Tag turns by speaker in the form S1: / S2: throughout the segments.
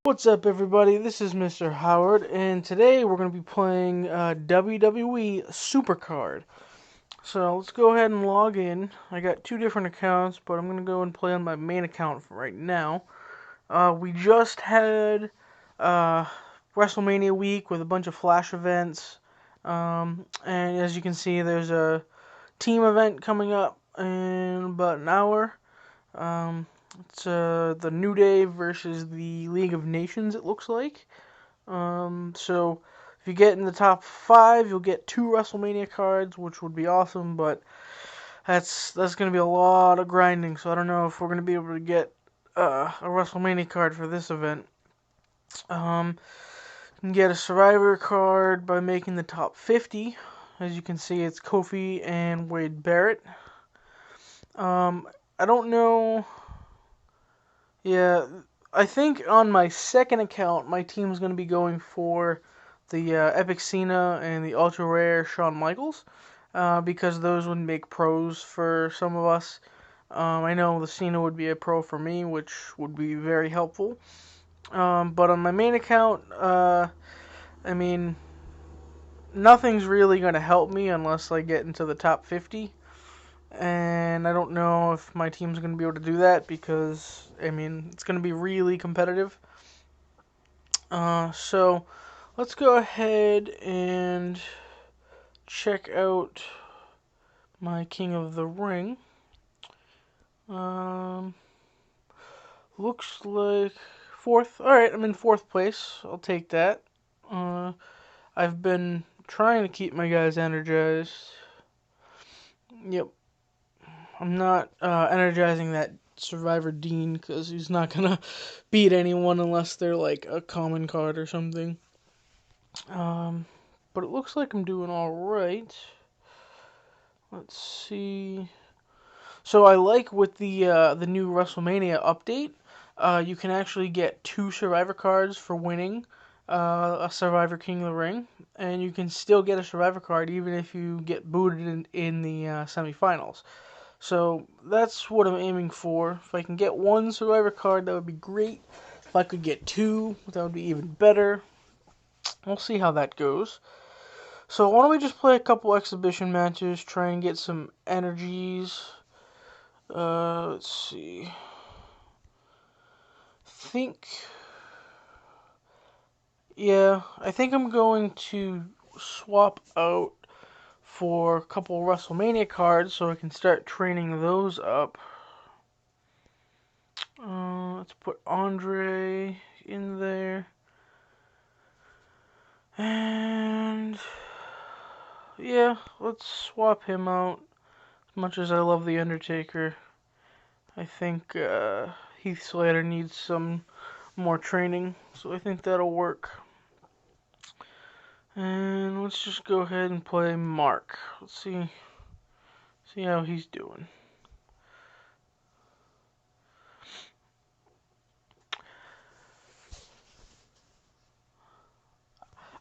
S1: What's up, everybody? This is Mr. Howard, and today we're going to be playing WWE Supercard. So let's go ahead and log in. I got two different accounts, but I'm going to go and play on my main account for right now. We just had Wrestlemania week with a bunch of flash events, and as you can see, there's a team event coming up in about an hour. It's the New Day versus the League of Nations, it looks like. So if you get in the top 5, you'll get 2 WrestleMania cards, which would be awesome, but that's going to be a lot of grinding, so I don't know if we're going to be able to get a WrestleMania card for this event. You can get a Survivor card by making the top 50. As you can see, it's Kofi and Wade Barrett. I don't know. Yeah, I think on my second account, my team's going to be going for the Epic Cena and the Ultra Rare Shawn Michaels, because those would make pros for some of us. I know the Cena would be a pro for me, which would be very helpful. But on my main account, I mean, nothing's really going to help me unless I get into the top 50. And I don't know if my team's going to be able to do that because, I mean, it's going to be really competitive. So let's go ahead and check out my King of the Ring. Looks like 4th. Alright, I'm in 4th place. I'll take that. I've been trying to keep my guys energized. Yep. I'm not energizing that Survivor Dean because he's not gonna beat anyone unless they're like a common card or something. But it looks like I'm doing all right. Let's see. So I like with the new WrestleMania update, you can actually get 2 Survivor cards for winning a Survivor King of the Ring, and you can still get a Survivor card even if you get booted in the semifinals. So that's what I'm aiming for. If I can get 1 Survivor card, that would be great. If I could get 2, that would be even better. We'll see how that goes. So why don't we just play a couple exhibition matches, try and get some energies. Let's see. I think I'm going to swap out for a couple WrestleMania cards so I can start training those up. Let's put Andre in there. And yeah, let's swap him out. As much as I love The Undertaker, I think Heath Slater needs some more training, so I think that'll work. And let's just go ahead and play Mark. Let's see how he's doing.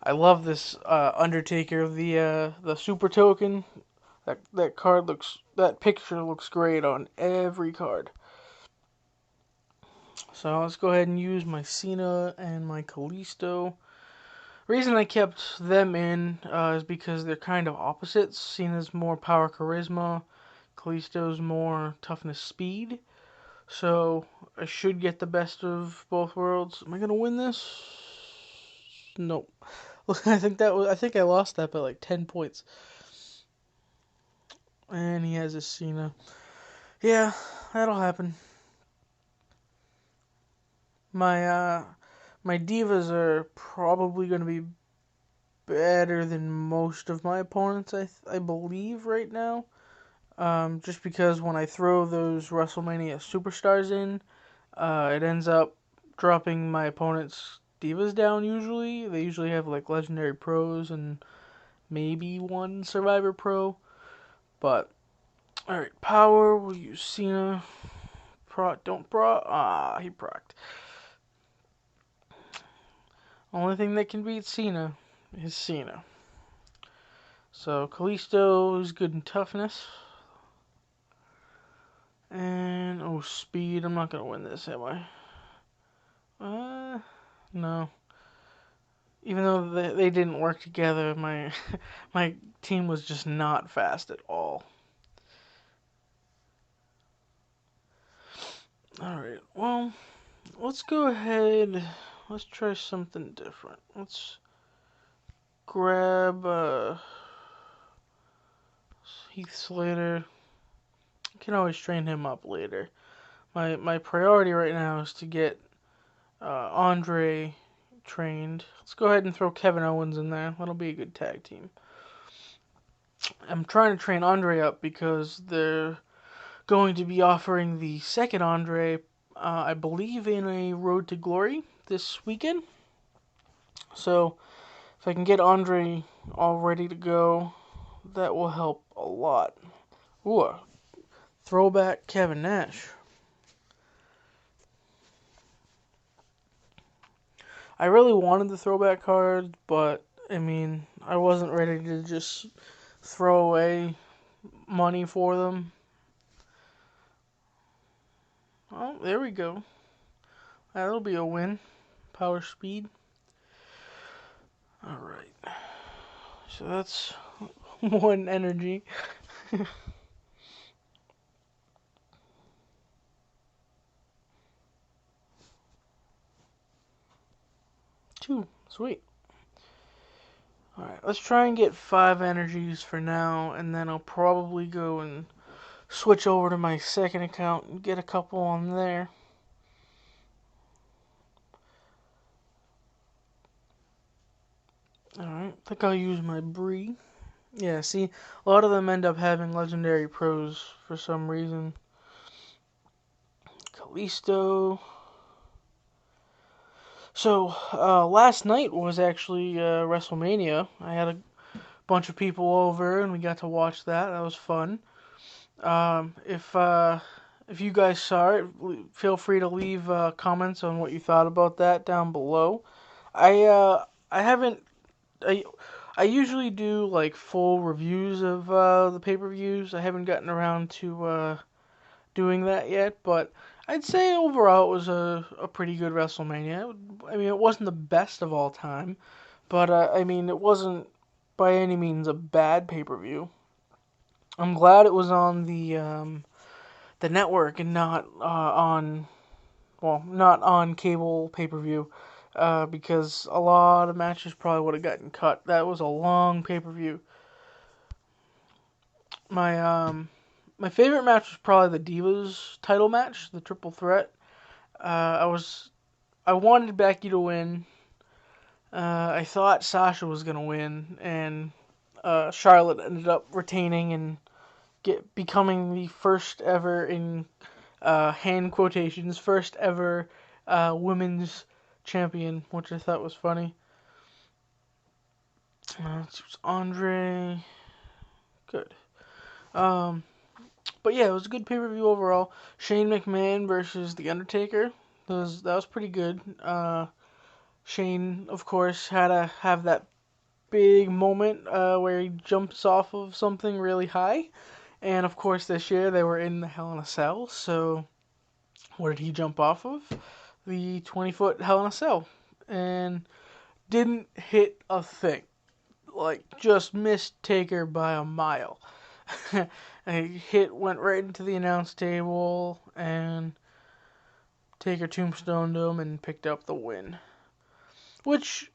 S1: I love this Undertaker, the Super Token. That picture looks great on every card. So let's go ahead and use my Cena and my Kalisto. Reason I kept them in is because they're kind of opposites. Cena's more power charisma, Kalisto's more toughness speed. So I should get the best of both worlds. Am I gonna win this? Nope. I think I lost that by like 10 points. And he has his Cena. Yeah, that'll happen. My divas are probably gonna be better than most of my opponents, I believe, right now. Just because when I throw those WrestleMania superstars in, it ends up dropping my opponent's divas down usually. They usually have like legendary pros and maybe 1 Survivor pro. But, alright, power, we'll use Cena. Don't proc. He procced. Only thing that can beat Cena is Cena. So Kalisto is good in toughness. And speed. I'm not gonna win this, am I? No. Even though they didn't work together, my my team was just not fast at all. Alright, well, let's go ahead. Let's try something different. Let's grab Heath Slater. I can always train him up later. My priority right now is to get Andre trained. Let's go ahead and throw Kevin Owens in there. That'll be a good tag team. I'm trying to train Andre up because they're going to be offering the second Andre, I believe, in a Road to Glory this weekend. So if I can get Andre all ready to go, that will help a lot. Ooh, a throwback Kevin Nash. I really wanted the throwback card, but I mean, I wasn't ready to just throw away money for them. Oh, there we go. That'll be a win. Power speed. Alright. So that's one energy. Two. Sweet. Alright, let's try and get 5 energies for now, and then I'll probably go and switch over to my second account and get a couple on there. Alright, I think I'll use my Bree. Yeah, see, a lot of them end up having legendary pros for some reason. Kalisto. So, last night was actually Wrestlemania. I had a bunch of people over and we got to watch that. That was fun. If you guys saw it, feel free to leave comments on what you thought about that down below. I haven't. I usually do like full reviews of the pay-per-views. I haven't gotten around to doing that yet, but I'd say overall it was a pretty good WrestleMania. I mean, it wasn't the best of all time, but I mean, it wasn't by any means a bad pay-per-view. I'm glad it was on the network and not not on cable pay-per-view, because a lot of matches probably would have gotten cut. That was a long pay-per-view. My favorite match was probably the Divas title match, the triple threat. I wanted Becky to win. I thought Sasha was gonna win, and Charlotte ended up retaining and becoming the first ever, in hand quotations, first ever women's champion, which I thought was funny. It was Andre. Good. But yeah, it was a good pay-per-view overall. Shane McMahon versus The Undertaker. That was pretty good. Shane, of course, had to have that big moment where he jumps off of something really high. And of course, this year they were in the Hell in a Cell. So, what did he jump off of? The 20-foot Hell in a Cell. And didn't hit a thing. Like, just missed Taker by a mile. A hit went right into the announce table, and Taker tombstoned him and picked up the win. Which,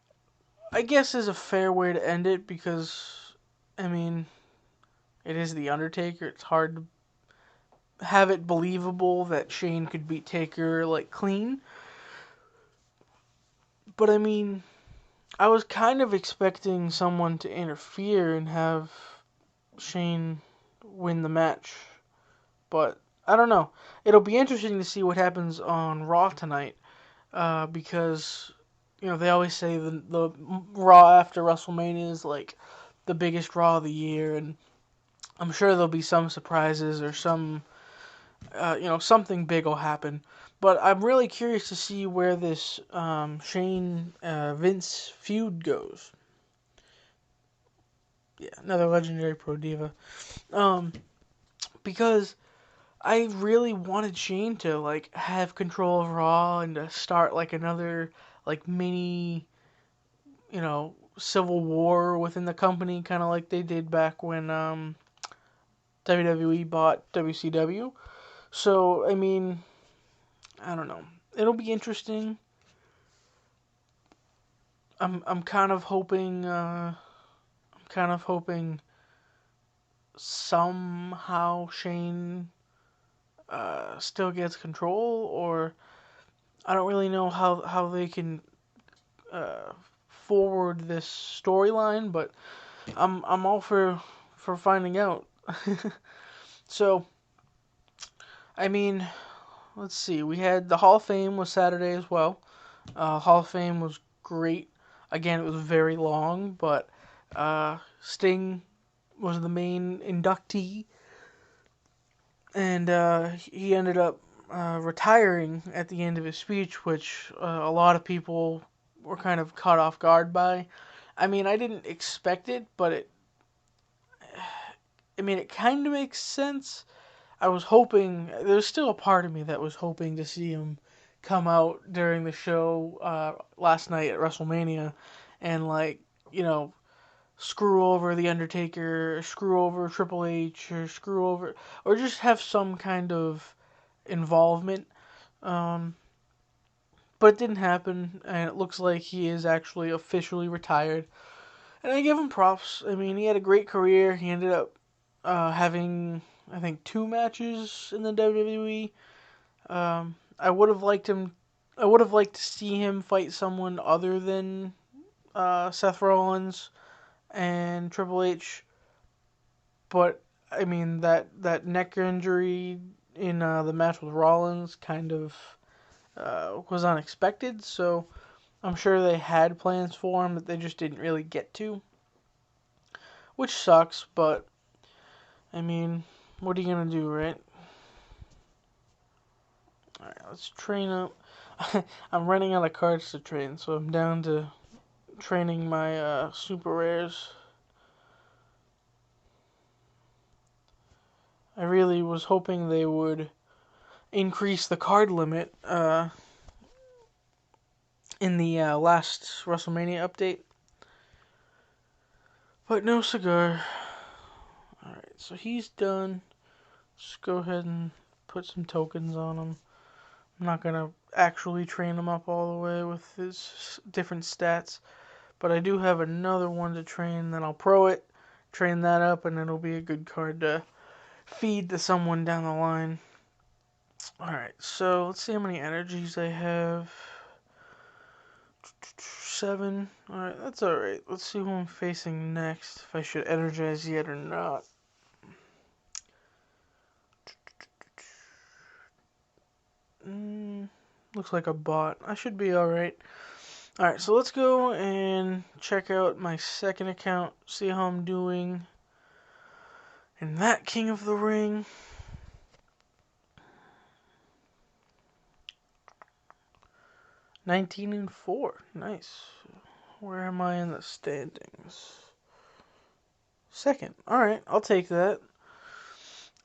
S1: I guess, is a fair way to end it, because, I mean, it is The Undertaker. It's hard to have it believable that Shane could beat Taker, like, clean. But, I mean, I was kind of expecting someone to interfere and have Shane win the match. But, I don't know. It'll be interesting to see what happens on Raw tonight. Because, you know, they always say the Raw after WrestleMania is, like, the biggest Raw of the year. And I'm sure there'll be some surprises or some, something big will happen. But I'm really curious to see where this Shane Vince feud goes. Yeah, another legendary pro diva. Because I really wanted Shane to like have control of Raw and to start like another like mini, civil war within the company, kind of like they did back when WWE bought WCW. So I mean, I don't know. It'll be interesting. I'm kind of hoping. Somehow Shane still gets control, or I don't really know how they can uh, forward this storyline, but I'm all for finding out. So, I mean, let's see. We had the Hall of Fame was Saturday as well. Hall of Fame was great. Again, it was very long, but Sting was the main inductee, and he ended up retiring at the end of his speech, which a lot of people were kind of caught off guard by. I mean, I didn't expect it, but it kind of makes sense. I was hoping, there's still a part of me that was hoping to see him come out during the show last night at WrestleMania and, like, screw over The Undertaker, or screw over Triple H, or just have some kind of involvement. Um, but it didn't happen, and it looks like he is actually officially retired. And I give him props. I mean, he had a great career. He ended up having, I think, 2 matches in the WWE. I would have liked him. I would have liked to see him fight someone other than Seth Rollins and Triple H. But I mean, that neck injury in the match with Rollins kind of was unexpected. So I'm sure they had plans for him that they just didn't really get to, which sucks. But I mean, what are you gonna do, right? All right, let's train up. I'm running out of cards to train, so I'm down to training my super rares. I really was hoping they would increase the card limit in the last WrestleMania update. But no cigar. Alright, so he's done. Just go ahead and put some tokens on him. I'm not going to actually train him up all the way with his different stats. But I do have another one to train, then I'll pro it, train that up, and it'll be a good card to feed to someone down the line. Alright, so let's see how many energies I have. 7. Alright, that's alright. Let's see who I'm facing next, if I should energize yet or not. Looks like a bot. I should be alright. Alright, so let's go and check out my second account, see how I'm doing in that King of the Ring. 19-4. Nice. Where am I in the standings? Second. Alright, I'll take that.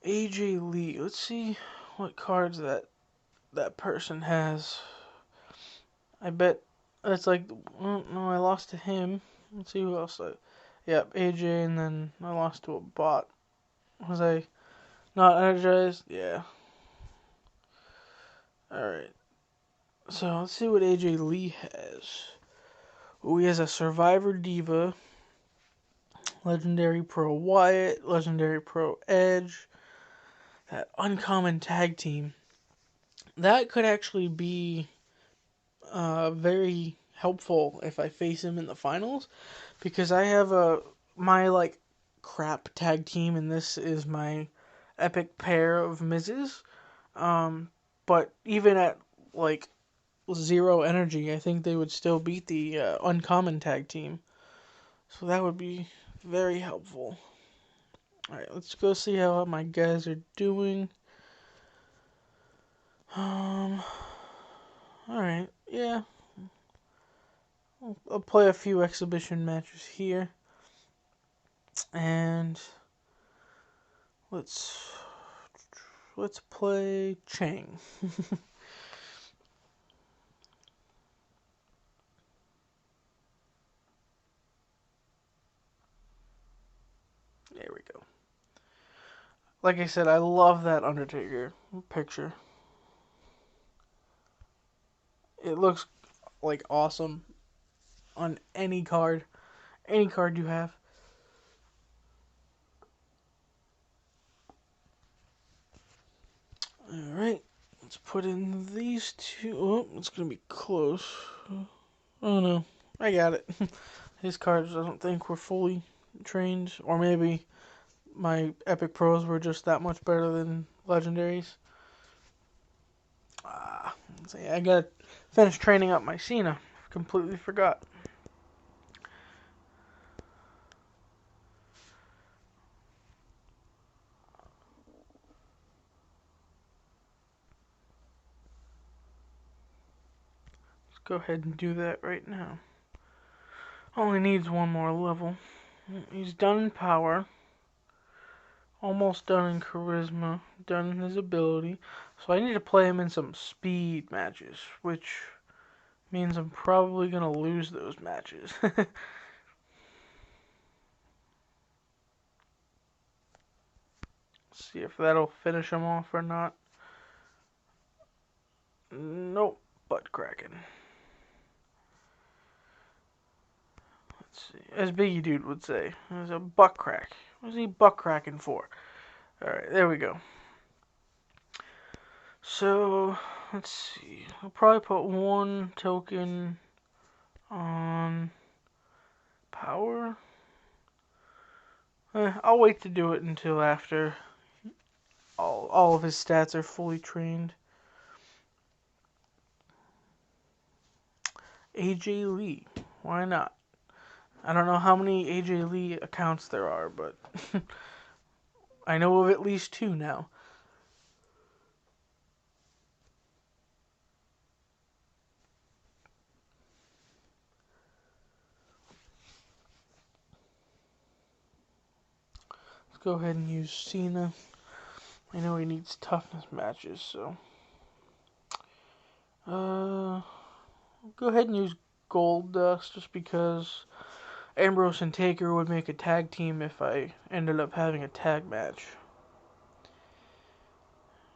S1: AJ Lee. Let's see what cards that person has. I bet it's like, well, no, I lost to him. Let's see who else. Yep, AJ, and then I lost to a bot. Was I not energized? Yeah. Alright. So let's see what AJ Lee has. Ooh, he has a Survivor Diva, Legendary Pro Wyatt, Legendary Pro Edge, that Uncommon Tag Team. That could actually be very helpful if I face him in the finals, because I have my like crap tag team, and this is my epic pair of Miz's. But even at like 0 energy, I think they would still beat the uncommon tag team. So that would be very helpful. Alright, let's go see how my guys are doing. Alright, yeah. I'll play a few exhibition matches here. And let's play Chang. go. Like I said, I love that Undertaker picture. It looks like awesome on any card you have. All right, let's put in these two. Oh, it's gonna be close. Oh no, I got it. His cards, I don't think, were fully trained, or maybe my Epic Pros were just that much better than Legendaries. Let's see, I gotta finish training up my Cena. Completely forgot. Let's go ahead and do that right now. Only needs one more level. He's done in power. Almost done in charisma. Done in his ability. So I need to play him in some speed matches, which means I'm probably going to lose those matches. See if that'll finish him off or not. Nope. Butt cracking. Let's see. As Biggie Dude would say, there's a butt crack. What's he butt cracking for? Alright, there we go. So, let's see. I'll probably put one token on power. I'll wait to do it until after all of his stats are fully trained. AJ Lee. Why not? I don't know how many AJ Lee accounts there are, but I know of at least two now. Let's go ahead and use Cena. I know he needs toughness matches, so go ahead and use Goldust just because Ambrose and Taker would make a tag team if I ended up having a tag match.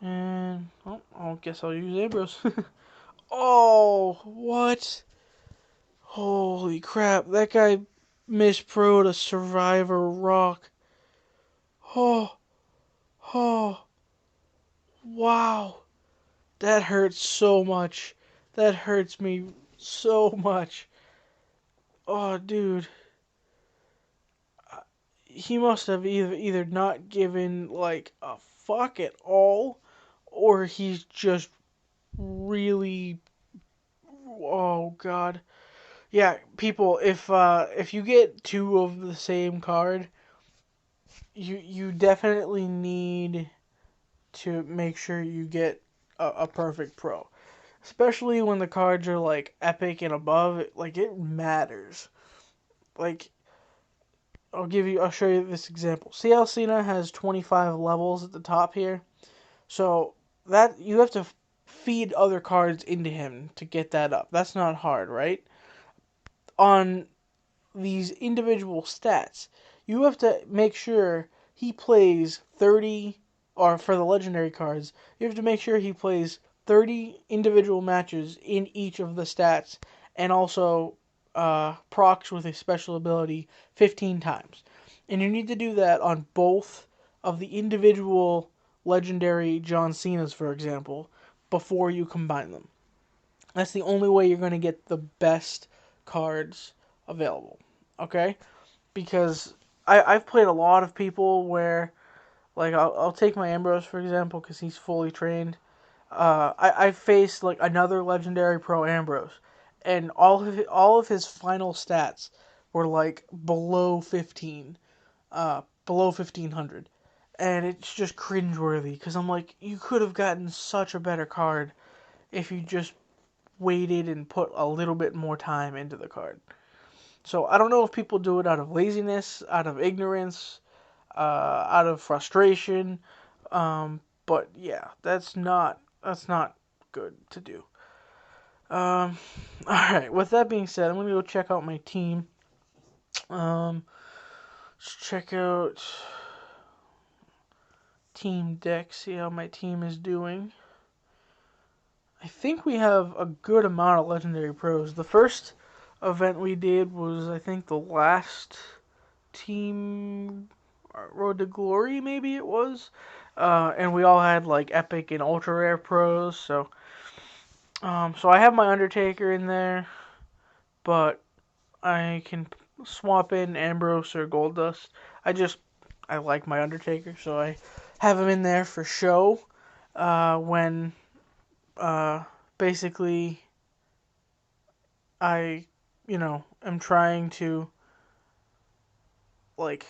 S1: And I guess I'll use Ambrose. Oh, what? Holy crap! That guy mispro'd a Survivor Rock. Oh, oh, wow! That hurts so much. That hurts me so much. Oh, dude. He must have either not given, like, a fuck at all, or he's just really... Oh, God. Yeah, people, if you get two of the same card, you definitely need to make sure you get a perfect pro. Especially when the cards are, like, epic and above, like, it matters. Like, I'll show you this example. See how Cena has 25 levels at the top here? So, that, you have to feed other cards into him to get that up. That's not hard, right? On these individual stats, you have to make sure he plays 30, or for the legendary cards, you have to make sure he plays 30 individual matches in each of the stats, and also procs with a special ability 15 times. And you need to do that on both of the individual legendary John Cena's, for example, before you combine them. That's the only way you're going to get the best cards available. Okay? Because I've played a lot of people where, like, I'll take my Ambrose, for example, because he's fully trained. I faced, like, another Legendary Pro Ambrose, and all of his final stats were, like, below 15, below 1500. And it's just cringeworthy, because I'm like, you could have gotten such a better card if you just waited and put a little bit more time into the card. So I don't know if people do it out of laziness, out of ignorance, out of frustration, but yeah, that's not good to do. All right. With that being said, I'm gonna go check out my team. Let's check out team deck, see how my team is doing. I think we have a good amount of Legendary Pros. The first event we did was, I think, the last team Road to Glory, maybe it was. And we all had, like, Epic and Ultra Rare Pros, so I have my Undertaker in there, but I can swap in Ambrose or Goldust. I like my Undertaker, so I have him in there for show. When basically I, am trying to, like,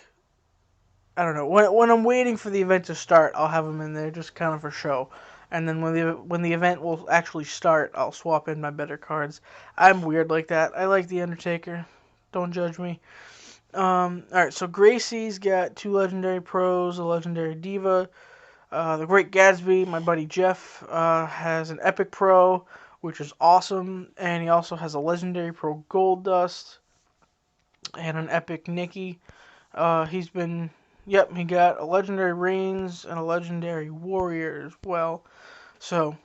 S1: I don't know, when I'm waiting for the event to start, I'll have him in there just kind of for show. And then when the event will actually start, I'll swap in my better cards. I'm weird like that. I like the Undertaker. Don't judge me. Alright, so Gracie's got 2 Legendary Pros, a Legendary Diva. The Great Gatsby, my buddy Jeff, has an Epic Pro, which is awesome. And he also has a Legendary Pro Goldust and an Epic Nikki. He got a Legendary Reigns and a Legendary Warrior as well. So,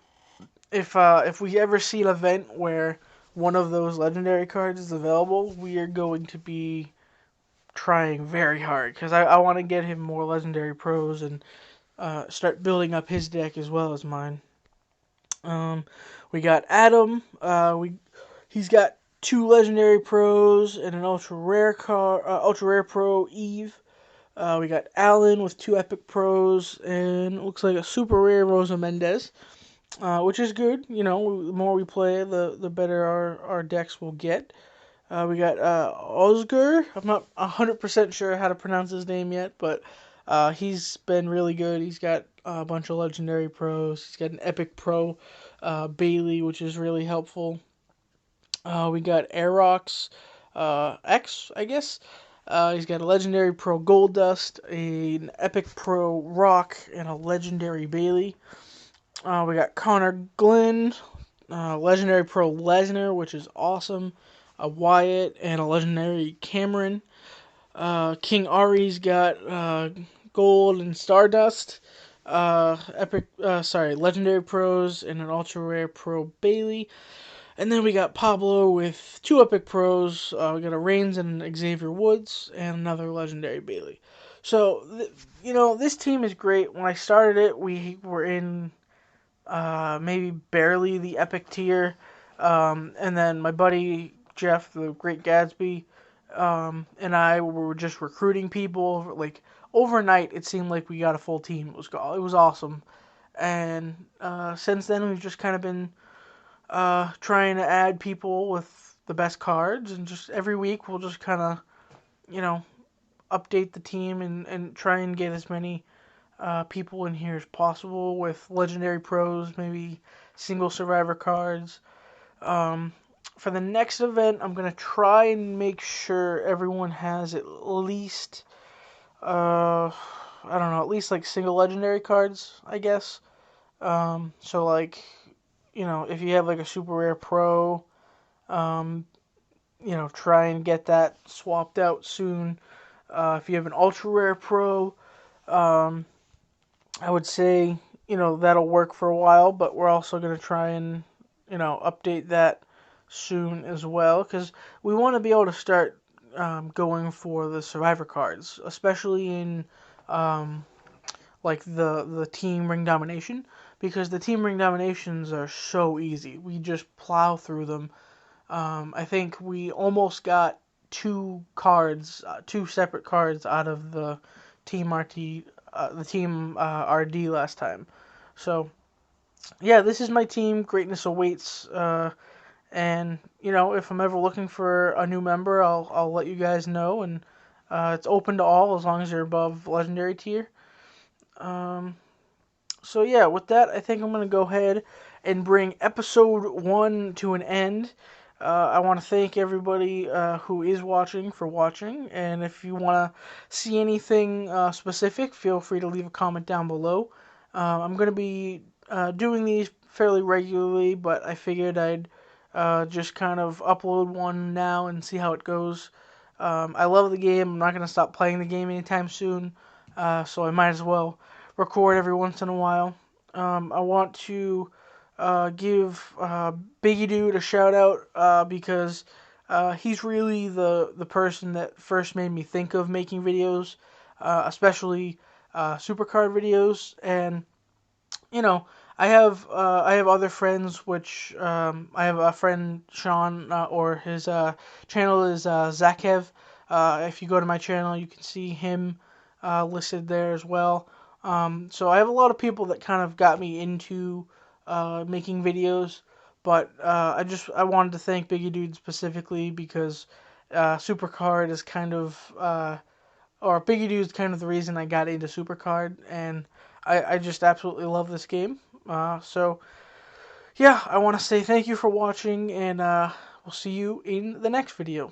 S1: if we ever see an event where one of those Legendary cards is available, we are going to be trying very hard, because I want to get him more Legendary Pros and start building up his deck as well as mine. We got Adam. He's got 2 Legendary Pros and an Ultra Rare Pro Eve. We got Alan with 2 Epic Pros and it looks like a Super Rare Rosa Mendez, which is good. The more we play, the better our decks will get. We got Osgur. I'm not 100% sure how to pronounce his name yet, but he's been really good. He's got a bunch of Legendary Pros. He's got an Epic Pro, Bailey, which is really helpful. We got Aerox X, I guess. He's got a Legendary Pro Goldust, an Epic Pro Rock, and a Legendary Bailey. We got Connor Glenn, Legendary Pro Lesnar, which is awesome, a Wyatt, and a Legendary Cameron. King Ari's got Gold and Stardust, Legendary Pros, and an Ultra Rare Pro Bailey. And then we got Pablo with 2 Epic Pros. We got a Reigns and Xavier Woods, and another Legendary Bailey. So, this team is great. When I started it, we were in maybe barely the Epic tier. And then my buddy Jeff, the Great Gatsby, and I were just recruiting people. Like, overnight, it seemed like we got a full team. It was awesome. And since then, we've just kind of been trying to add people with the best cards, and just every week we'll just kind of, update the team and try and get as many people in here as possible with Legendary Pros, maybe single Survivor cards. For the next event, I'm going to try and make sure everyone has at least, I don't know, at least like single Legendary cards, I guess. So like, if you have like a Super Rare Pro, try and get that swapped out soon. If you have an Ultra Rare Pro, I would say, that'll work for a while, but we're also going to try and, update that soon as well, because we want to be able to start going for the Survivor cards, especially in, like, the Team Ring Domination, because the Team Ring Dominations are so easy. We just plow through them. I think we almost got 2 separate cards out of the Team RD last time. So, yeah, this is my team. Greatness awaits. And if I'm ever looking for a new member, I'll let you guys know. And it's open to all as long as you're above Legendary tier. So yeah, with that, I think I'm gonna go ahead and bring episode 1 to an end. I want to thank everybody who is watching for watching, and if you want to see anything specific, feel free to leave a comment down below. I'm going to be doing these fairly regularly, but I figured I'd just kind of upload one now and see how it goes. I love the game. I'm not going to stop playing the game anytime soon, so I might as well record every once in a while. I want to give Biggie Dude a shout out because he's really the person that first made me think of making videos, especially Supercard videos. And I have other friends, which I have a friend Sean, or his channel is Zakev. If you go to my channel, you can see him listed there as well. So I have a lot of people that kind of got me into making videos, but I wanted to thank Biggie Dude specifically because Supercard is kind of or Biggie Dude is kind of the reason I got into Supercard, and I just absolutely love this game. So yeah, I want to say thank you for watching, and we'll see you in the next video.